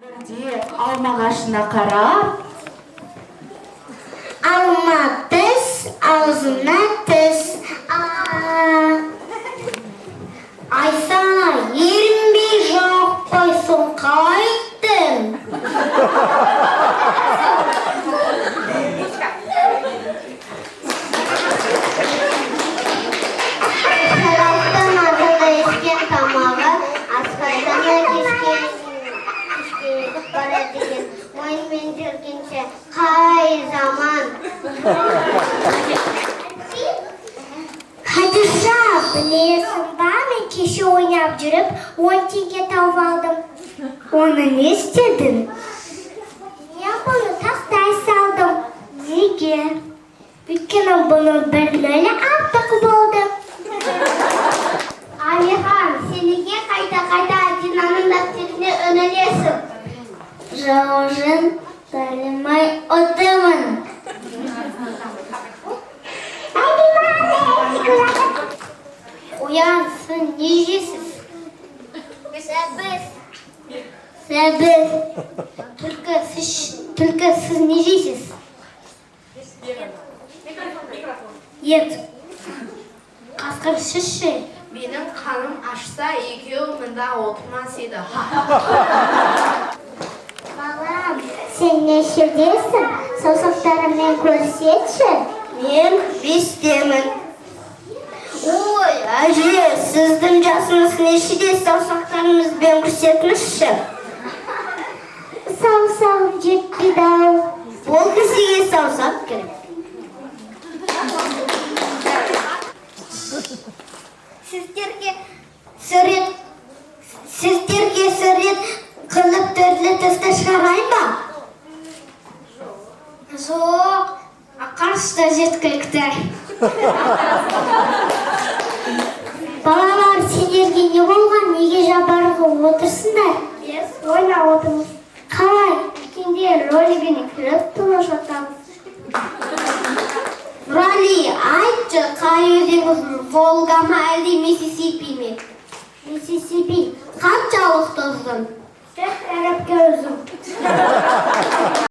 Алма ағашына қарап, алма тіс, аузына тіс. Айсана, ерінбей жақпайсың, қайттың? Сарақтан адылда ескен тамағы, асқайдана кешкен бара деген, мойынмен жүргенше қай заман. Хадиша, білесің ба, мен кеше ойнап жүріп, 10 теңге тауып алдым. Оны не істедің? Мен бұны тастай салдым. Неге? Өйткені бұны бір лөлі артық болды. Алихан, сен неге қайта-қайта Адинаның дәптеріне үңілесің? Жаужын танымай отырмын. Оянсын, не жейсіз? Сәбіз. Түлкі, сіз не жейсіз? Ет. Қасқыр шіші. менің қаным ашса, екеуі мында отырмас еді. Балам, сен нешедесің? Саусақтарыммен көрсетші. Мен 5-темін. Ой, әже, сіздің жасыңыз нешеде, саусақтарымызбен көрсетіңізші. Саусағым жетпейді-ау. Ол кісіге саусақ керек. Сіздерге сурет қылып түрлі түсті шығарайын ба? Жоқ, ақашта жеткілікті. Балалар, сендерге не болған? Неге жабарғы отырсыңдар? Біз ойнап отырмыз. Қалай? Үлкенде ролигіне кіріп тұлы жатамыз. Рали, айтшы, қай өзен Волга ма әлде Миссисипи ме? Миссисипи. Қаншалықты ұзын? Тек әріпке ұзын.